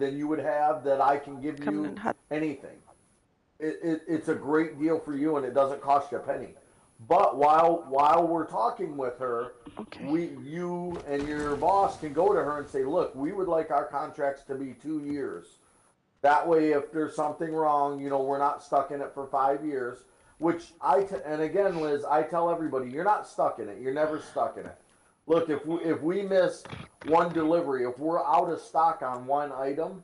than you would have that I can give you anything. It's a great deal for you, and it doesn't cost you a penny. But while we're talking with her, you and your boss can go to her and say, look, we would like our contracts to be 2 years. That way, if there's something wrong, we're not stuck in it for 5 years. And again, Liz, I tell everybody, you're not stuck in it. You're never stuck in it. Look, if we miss one delivery, if we're out of stock on one item,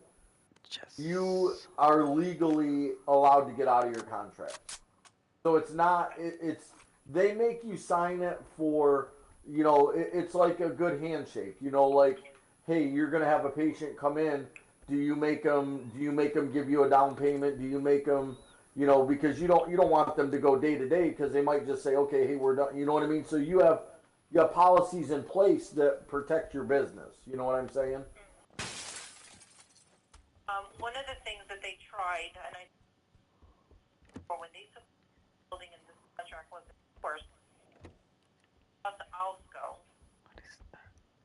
you are legally allowed to get out of your contract. So it's not, they make you sign it for, it's like a good handshake. Like, hey, you're going to have a patient come in. Do you make them give you a down payment? Do you make them, because you don't want them to go day to day, because they might just say, okay, hey, we're done. You know what I mean? So you have policies in place that protect your business. You know what I'm saying? One of the things that they tried, and when they took the building in this contract was, of course, Alsco,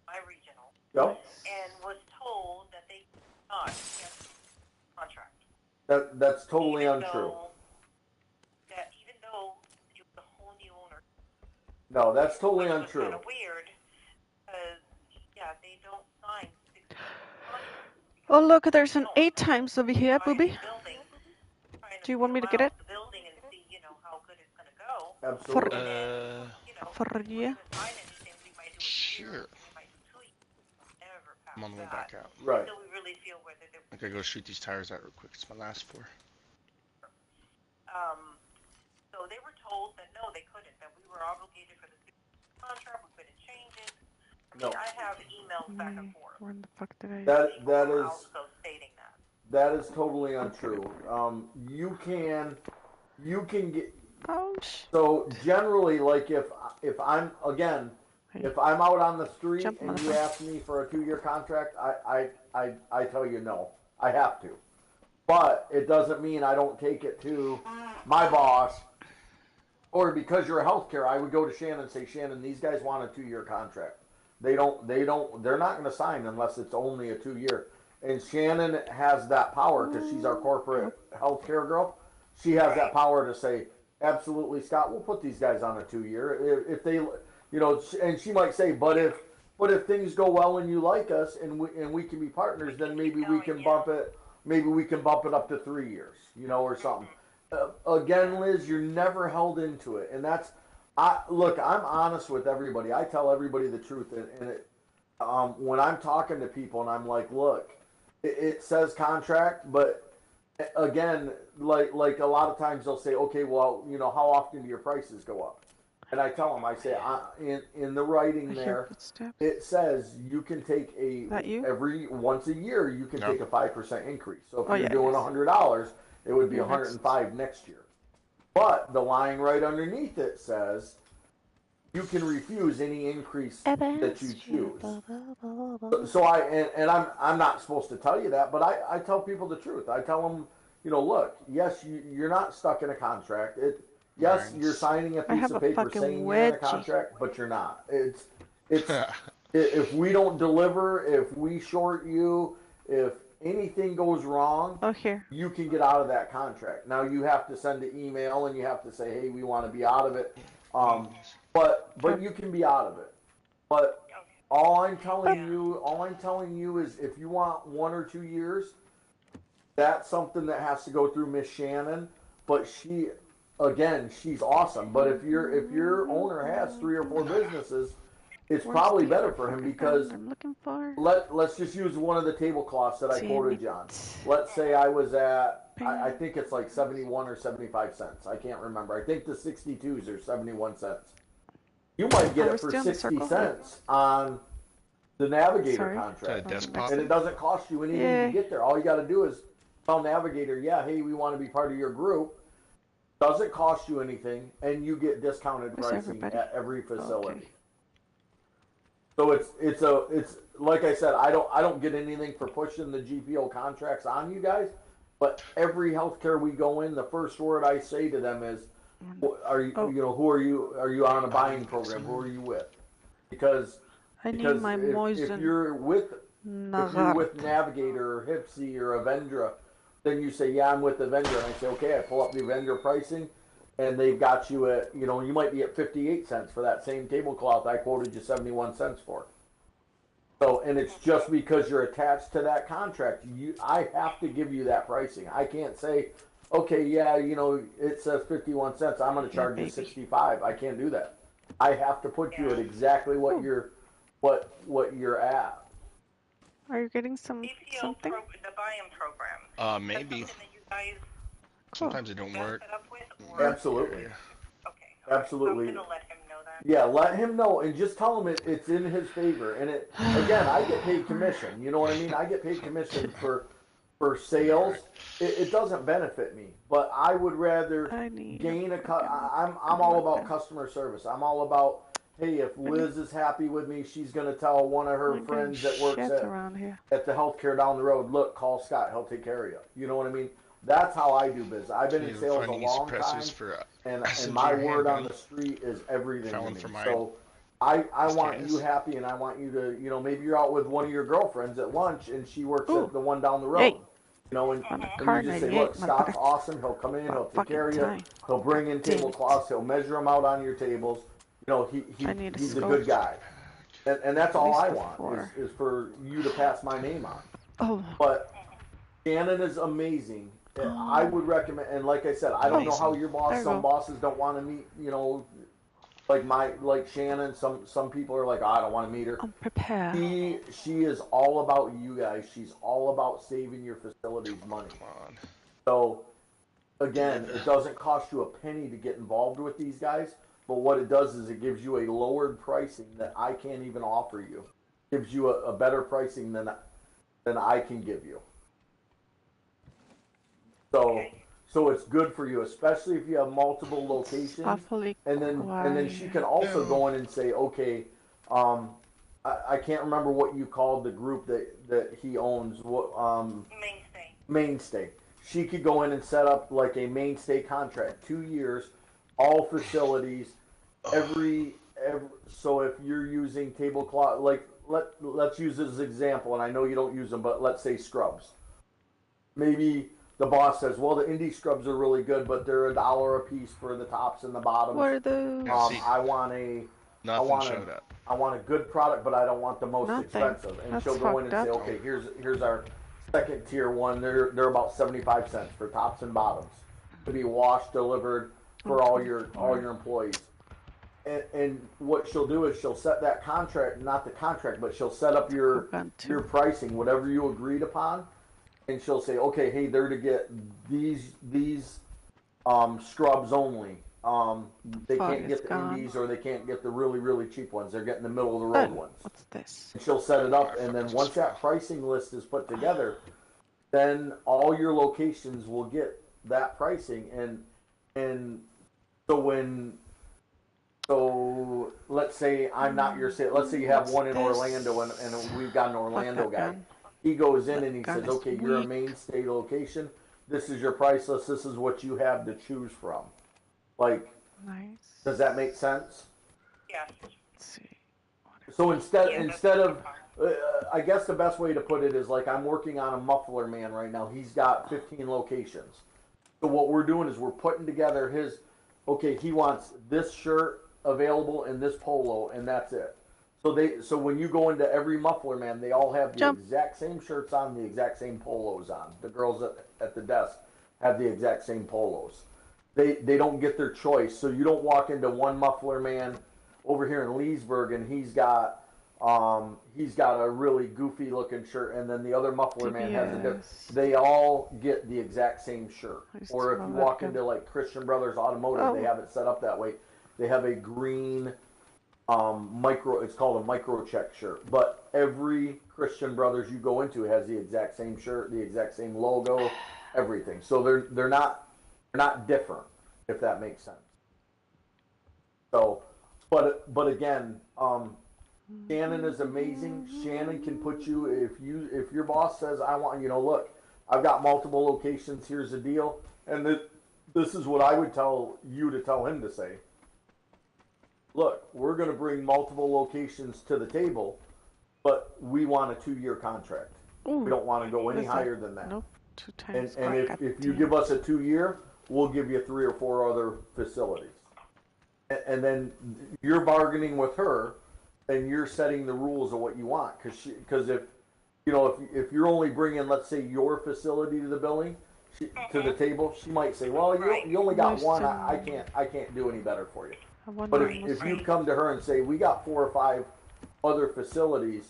my regional, and was told that they could not get the contract. That's totally untrue. Even though you were the whole new owner. No, that's totally untrue. Kind of weird, because they don't sign. Oh look, there's an 8 times over here, booby. Do you want me to get it? Absolutely. For you. Sure. I'm on the way back out. Right. I gotta go shoot these tires out real quick. It's my last 4. So they were told that no, they couldn't. That we were obligated for the contract. We couldn't change it. I have emails back and forth. Where the fuck did I? That is also stating that. That is totally untrue. You can get. Ouch. So generally, like if I'm out on the street and you ask me for a 2-year contract, I tell you no, I have to. But it doesn't mean I don't take it to my boss, or because you're a healthcare, I would go to Shannon and say, Shannon, these guys want a 2-year contract. They're not going to sign unless it's only a 2-year. And Shannon has that power because she's our corporate healthcare girl. She has that power to say, absolutely, Scott, we'll put these guys on a 2-year. If they, and she might say, but if things go well and you like us and we can be partners, then maybe we can bump it. Maybe we can bump it up to 3 years, or something. Again, Liz, you're never held into it, and that's. Look, I'm honest with everybody. I tell everybody the truth, and when I'm talking to people, and I'm like, look, it says contract, but again, like a lot of times they'll say, okay, well, how often do your prices go up? And I tell them, I say, in the writing there, it says you can take every once a year you can take a 5% increase. So if you're doing $100, it would be $105 next year. But the line right underneath it says you can refuse any increase that you choose. So I'm not supposed to tell you that, but I tell people the truth. I tell them, look, yes, you're not stuck in a contract. Yes, you're signing a piece of paper saying you're in a contract, but you're not. It's if we don't deliver, if we short you, if anything goes wrong, you can get out of that contract. Now you have to send an email and you have to say, hey, we want to be out of it. But you can be out of it. But all I'm telling you is if you want 1 or 2 years, that's something that has to go through Miss Shannon. But she's awesome. But if your owner has 3 or 4 businesses, it's probably better for him because let's just use one of the tablecloths that I quoted you on. Let's say I was at, I think it's like 71 or 75 cents. I can't remember. I think the 62s are 71 cents. You might get it for 60 cents on the Navigator contract. And it doesn't cost you anything to get there. All you got to do is tell Navigator, hey, we want to be part of your group. Doesn't cost you anything, and you get discounted pricing at every facility. Okay. So it's like I said, I don't get anything for pushing the GPO contracts on you guys, but every healthcare we go in, the first word I say to them is, who are you? Are you on a buying program? Who are you with? Because if you're If you're with Navigator or Hipsy or Avendra, then you say, yeah, I'm with Avendra. And I say, okay, I pull up the Avendra pricing, and they've got you at, you know, you might be at 58 cents for that same tablecloth I quoted you 71 cents for. So, and it's just because you're attached to that contract. I have to give you that pricing. I can't say, okay, yeah, you know, it says 51 cents. I'm going to charge you 65. I can't do that. I have to put you at exactly what you're at. Are you getting something? The buy-in program. Maybe. That you guys Sometimes it don't work. set up with, Absolutely. Okay. Absolutely. I'm gonna let him know that. Yeah, let him know and just tell him it's in his favor. And it again, I get paid commission. You know what I mean? I get paid commission for sales. It doesn't benefit me, but I would rather gain I'm all about customer service. I'm all about, hey, if Liz is happy with me, she's going to tell one of her friends that works at the healthcare down the road, look, call Scott, he'll take care of you. You know what I mean? That's how I do business. I've been in sales a long time, and my word on the street is everything to me. So I want you happy, and I want you to, you know, maybe you're out with one of your girlfriends at lunch, and she works at the one down the road. Hey. You know, and you just say, look, Scott's awesome. He'll come in, he'll take care of you. He'll bring in tablecloths. He'll measure them out on your tables. You know, he's a good guy. And that's all I want is for you to pass my name on. Oh. But Shannon is amazing. I would recommend, and like I said, I don't know how your boss, some bosses don't want to meet, you know, like Shannon, some people are like, oh, I don't want to meet her. I'm prepared. She is all about you guys. She's all about saving your facilities money. So again, it doesn't cost you a penny to get involved with these guys, but what it does is it gives you a lowered pricing that I can't even offer you. It gives you a better pricing than I can give you. So it's good for you, especially if you have multiple locations. And then she can also go in and say, okay, I can't remember what you called the group that he owns. What Mainstay. She could go in and set up like a Mainstay contract, 2 years, all facilities, every. So if you're using tablecloth, like let's use this as an example, and I know you don't use them, but let's say scrubs. Maybe the boss says, well, the indie scrubs are really good, but they're $1 a piece for the tops and the bottoms. What are those? I want a good product, but I don't want the most expensive. And she'll go in and say, okay, here's our second tier one. They're about 75 cents for tops and bottoms to be washed, delivered for all your employees. And what she'll do is she'll set that contract, not the contract, but she'll set up your pricing, whatever you agreed upon. And she'll say, okay, hey, they're to get these scrubs only. They can't get the indies, or they can't get the really, really cheap ones. They're getting the middle of the road ones. What's this? And she'll set it up, and then once that pricing list is put together, then all your locations will get that pricing. And so let's say I'm not your sales. Let's say you have one in Orlando, and we've got an Orlando guy. He goes in and he says, okay, you're a Mainstay location. This is your price list. This is what you have to choose from. Like, does that make sense? Yes. Let's see. So instead of, I guess the best way to put it is like I'm working on a muffler man right now. He's got 15 locations. So what we're doing is we're putting together he wants this shirt available and this polo, and that's it. So when you go into every muffler man, they all have the exact same shirts on, the exact same polos on. The girls at the desk have the exact same polos. They don't get their choice. So you don't walk into one muffler man over here in Leesburg and he's got a really goofy looking shirt, and then the other muffler man has a different. They all get the exact same shirt. Or if you walk into like Christian Brothers Automotive, they have it set up that way. They have a green it's called a micro check shirt, but every Christian Brothers you go into has the exact same shirt, the exact same logo, everything. So they're not different, if that makes sense. So, but again, Shannon is amazing. Shannon can put you, if your boss says, I want, look, I've got multiple locations, here's the deal, and this is what I would tell you to tell him to say. Look, we're going to bring multiple locations to the table. but we want a 2-year contract. Ooh, we don't want to go any that? higher than that. Nope. 2 times. And if you give us a 2-year, we'll give you 3 or 4 other facilities. And then you're bargaining with her, and you're setting the rules of what you want. Because if if you're only bringing, let's say, your facility to the building, to the table, she might say, well, you only got one. I can't do any better for you. But if you come to her and say, we got 4 or 5 other facilities,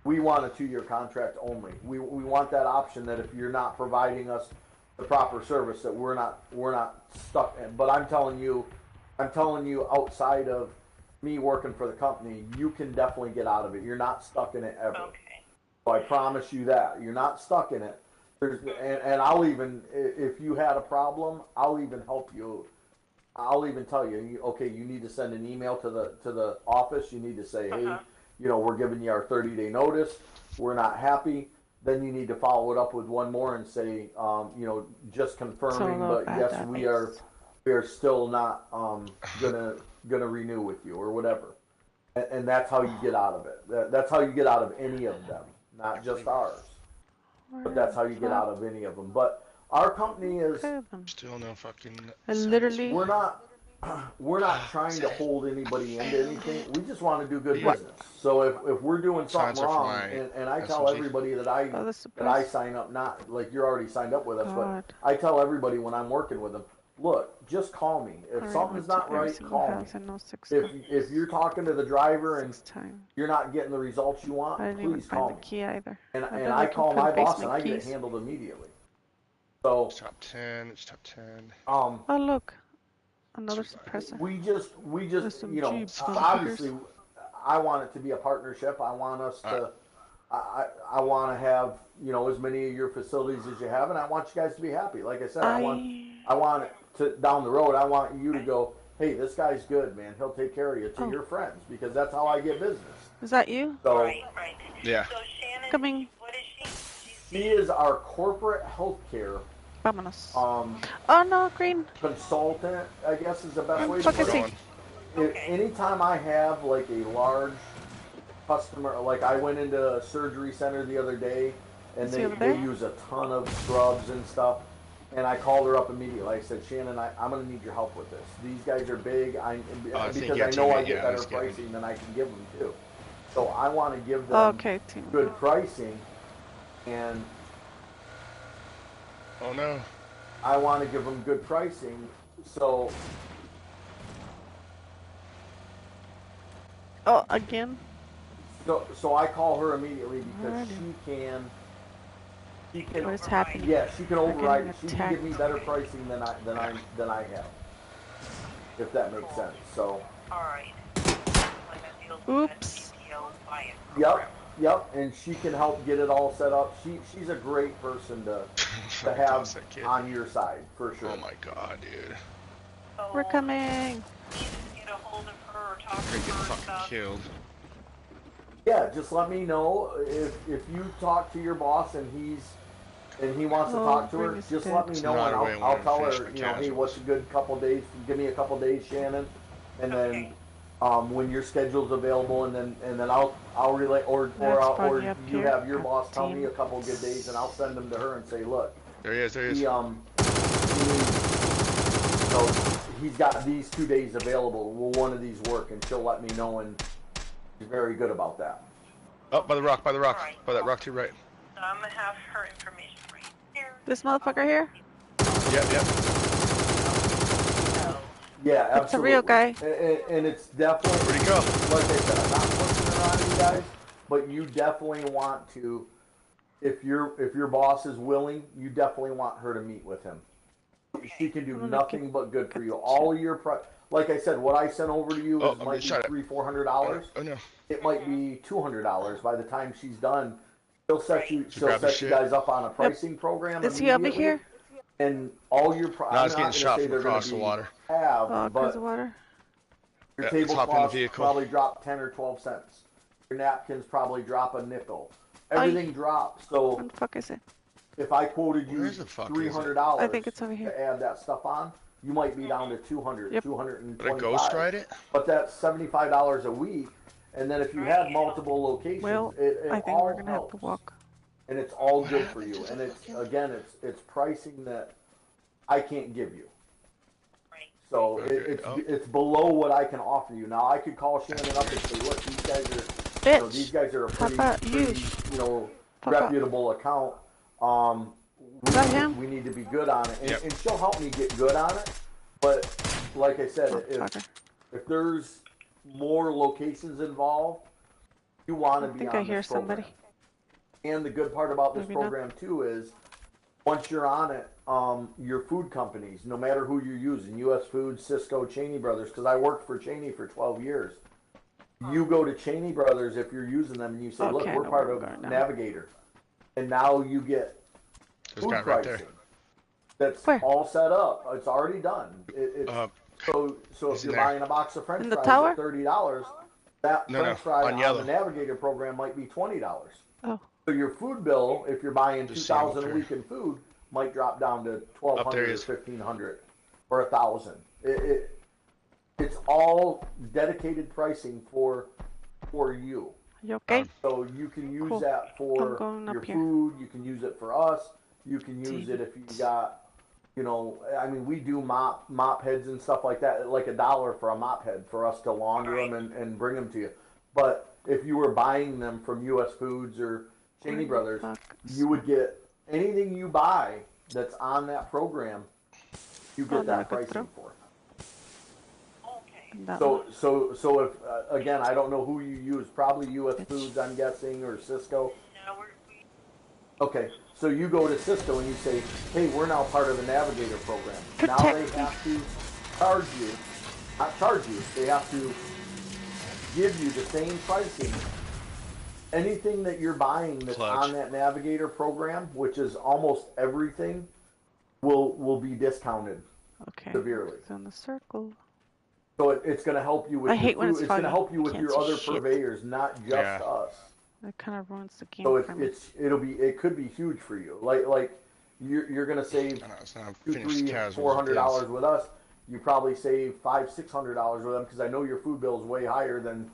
we want a 2-year contract only. We want that option that if you're not providing us the proper service, that we're not stuck in. But I'm telling you, outside of me working for the company, you can definitely get out of it. You're not stuck in it ever. Okay. So I promise you that you're not stuck in it. And I'll even, if you had a problem, I'll even help you. I'll even tell you, okay, you need to send an email to the office. You need to say, hey, we're giving you our 30-day notice. We're not happy. Then you need to follow it up with one more and say, just confirming, but yes, we are still not gonna renew with you or whatever. And that's how you get out of it. That's how you get out of any of them, not just ours. But that's how you get out of any of them. But our company is still no fucking. Literally, we're not trying to hold anybody into anything. We just want to do good business. So if we're doing something wrong, and I tell everybody that I sign up, not like you're already signed up with us, but I tell everybody when I'm working with them, look, just call me. If something's not right, call me. If you're talking to the driver and you're not getting the results you want, please call me. Key either. And I call my boss and I get it handled immediately. So it's top 10. It's top 10. Oh look, another suppressor. We just obviously, I want it to be a partnership. I want us to. I want to have as many of your facilities as you have, and I want you guys to be happy. Like I said, I want it to down the road. I want you to go, hey, this guy's good, man. He'll take care of you to your friends, because that's how I get business. Is that you? So, right. Yeah. So Shannon, Coming. what is she? She is our corporate healthcare. Vámonos. Oh no, green. Consultant, I guess, is the best way to Fuck put is it. Anytime I have like a large customer, like I went into a surgery center the other day, and they use a ton of scrubs and stuff, and I called her up immediately. I said, Shannon, I'm going to need your help with this. These guys are big, because I know I get better pricing than I can give them too. So I want to give them good pricing, and oh no, I want to give them good pricing. So again. So I call her immediately because she can. What is happening? Yeah, she can override it. She can give me better pricing than I have. If that makes sense. So. All right. Oops. Yep, and she can help get it all set up. She's a great person to have on your side for sure. Oh my god, dude. So we're coming. Get a hold of her or talk to Get her fucking killed. Yeah, just let me know if you talk to your boss and he wants to talk to her. Just let me know and I'll tell her, hey, what's a good couple days? Give me a couple days, Shannon, and then when your schedule's available, and then I'll relay or you have your boss tell me a couple good days, and I'll send them to her and say, look, there he is. He's got these 2 days available. Will one of these work? And she'll let me know, and she's very good about that. Oh, by the rock, by that rock to your right. So I'm gonna have her information right here. This motherfucker here? Yep. Yeah, absolutely. It's a real guy. And it's definitely, where'd he go? Like I said, I'm not pushing it on you guys, but you definitely want to, if your boss is willing, you definitely want her to meet with him. She can do nothing but good for you. All your like I said, what I sent over to you might be $300-400. Oh no. It might be $200 by the time she's done. She'll set you guys up on a pricing program. Is he over here? And all your no, it's getting shot from across the water. Across the water. Your tablecloths probably drop 10 or 12 cents. Your napkins probably drop a nickel. Everything drops. So what the fuck is it? if I quoted you $300 I think it's over here. to add that stuff on, you might be down to $200, $225. But a ghost ride it? But that's $75 a week, And then if you have multiple locations, well, it I think all we're gonna helps. have to walk. And it's all good for you. And it's, again, it's pricing that I can't give you. So it's below what I can offer you. Now I could call Shannon up and say, look, these guys are, you know, these guys are a pretty you know, reputable account. We need to be good on it, and she'll help me get good on it. But like I said, if there's more locations involved, you want to be on this program. And the good part about this program too is, once you're on it, your food companies, no matter who you're using, U.S. Foods, Cisco, Cheney Brothers, because I worked for Cheney for 12 years. You go to Cheney Brothers if you're using them, and you say, look, we're part of Navigator. And now you get food pricing. That's all set up. It's already done. So if you're buying a box of French fries at $30, that French fry on the Navigator program might be $20. Oh. So your food bill, if you're buying $2,000 a week in food, might drop down to $1,200 or $1,500 or $1,000. It's all dedicated pricing for you. You okay? So you can use that for your food. You can use it for us. You can use it if you got, you know, I mean, we do mop heads and stuff like that, like $1 for a mop head for us to launder them and bring them to you. But if you were buying them from U.S. Foods or Cheney Brothers, you would get anything you buy that's on that program, you get that pricing for. So if again, I don't know who you use. Probably U.S. Foods, I'm guessing, or Cisco. Okay, so you go to Cisco and you say, "Hey, we're now part of the Navigator program." Now they have to charge you, not charge you. They have to give you the same pricing. Anything that you're buying that's on that Navigator program, which is almost everything, will be discounted severely. It's in the circle. So it's going to help you with your food. It's going to help you with your other purveyors, not just us. That kind of ruins the game. So it could be huge for you. Like you're going to save $200-$400 with us. You probably save $500-$600 with them, because I know your food bill is way higher than.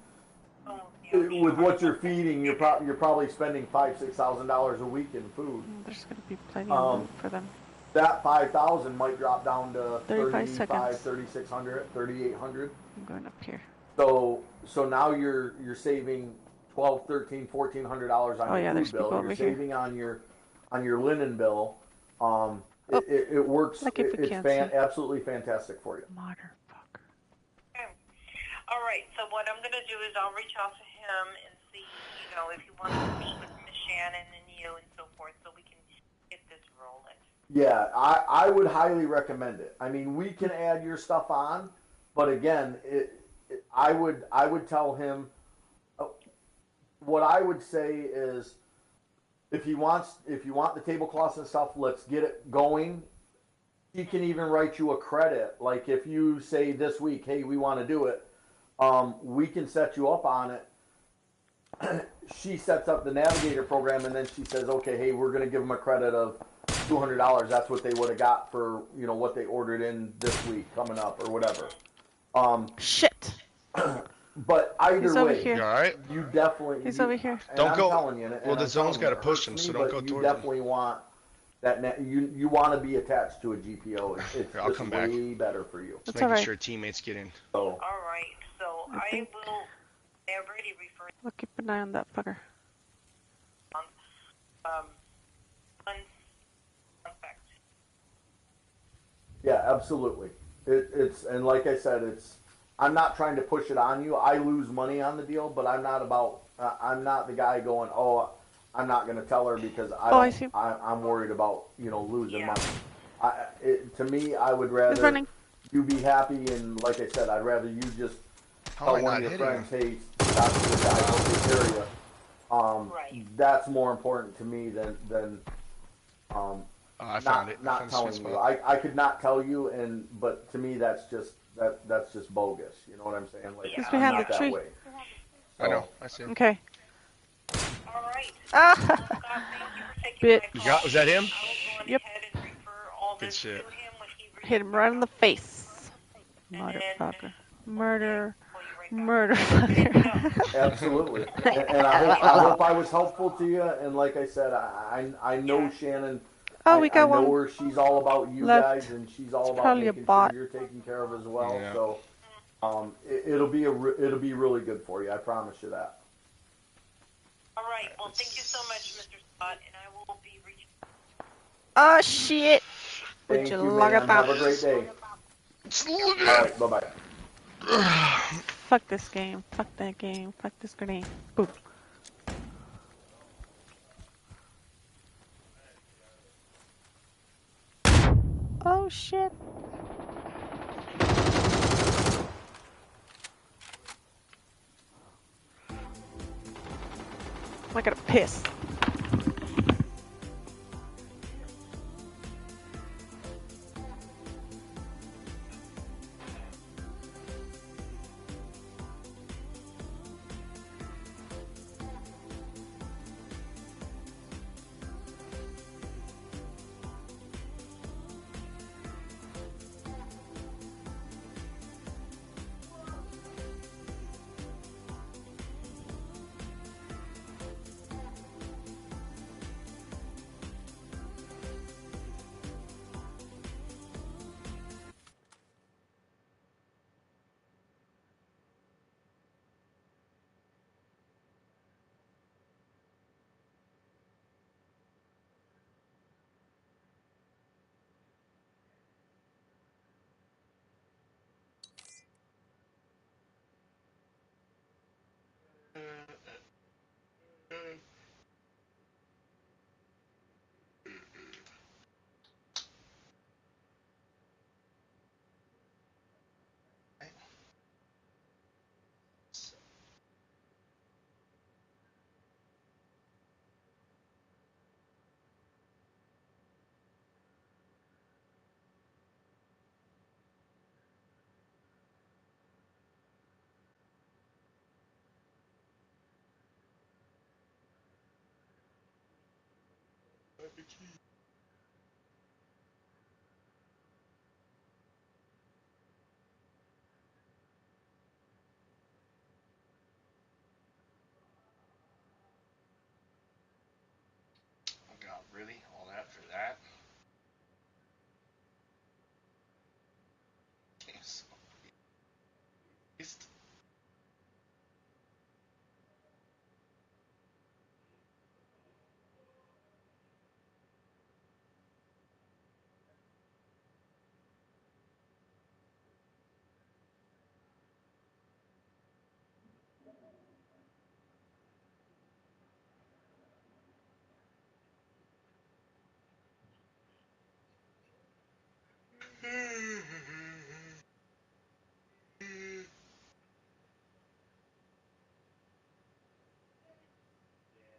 With what you're feeding, you're probably spending $5,000-$6,000 a week in food. There's going to be plenty of food for them. That $5,000 might drop down to 35 seconds. $3,600, $3,800. I'm going up here. So now you're saving $1,200, $1,300, $1,400 on your food bill. You're saving on your linen bill. It works. Like it's absolutely fantastic for you. Motherfucker. All right. So what I'm going to do is I'll reach out to him and see, you know, if he wants to meet with Miss Shannon and you and so forth, so we can get this rolling. Yeah, I would highly recommend it. I mean, we can add your stuff on, but again, I would tell him. What I would say is, if you want the tablecloths and stuff, let's get it going. He can even write you a credit. Like if you say this week, hey, we want to do it, we can set you up on it. She sets up the Navigator program, and then she says, okay, hey, we're going to give them a credit of $200. That's what they would have got for, you know, what they ordered in this week coming up or whatever. Shit. But either way, you all right? You definitely. He's over here. Don't go. Well, the zone's got to push him, so don't go towards him. You definitely want that. You want to be attached to a GPO. It's I'll come back. Way better for you. Just making sure teammates get in. So. All right. So I will. I already referred. I'll keep an eye on that fucker. Yeah, absolutely. It's and like I said, I'm not trying to push it on you. I lose money on the deal, but I'm not the guy going, oh, I'm not going to tell her because I'm worried about, you know, losing money. To me, I would rather you be happy, and like I said, I'd rather you just tell one of your friends, hey, that's the guy who takes care of you. That's more important to me than not telling you. I could not tell you, but to me, that's just bogus. You know what I'm saying? Like, he's behind the tree. Way. I know. I see. Okay. All right. Bit. Was that him? Yep. Good shit. Hit him right in the face. Motherfucker. Murder. Murder fucker. Absolutely. And I hope I was helpful to you. And like I said, I know Shannon. Oh, we I got know one her. She's all about you left. guys, and she's all It's about probably a making bot. sure you're taken care of as well. Yeah. So, it'll be really good for you. I promise you that. All right. Well, thank you so much, Mr. Scott, and I will be reaching. Oh shit! Would Thank you you, log ma'am. about? Have a great day. All right. Bye bye. Fuck this game. Fuck that game. Fuck this grenade. Boom. Oh shit. I gotta piss. Oh God, really? All that for that? Yes.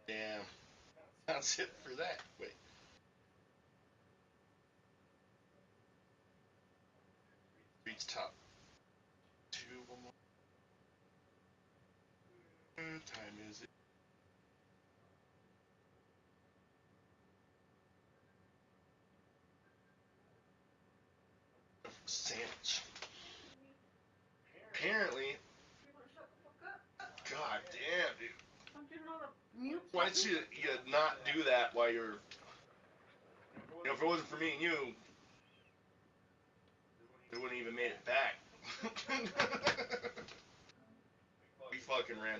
Damn. That's it for that. Wait. Reach top. Two, one more. Time is it? Sandwich. Apparently. God damn, dude. Why did you not do that while you're. You know, if it wasn't for me and you, it wouldn't even made it back. We fucking ran that.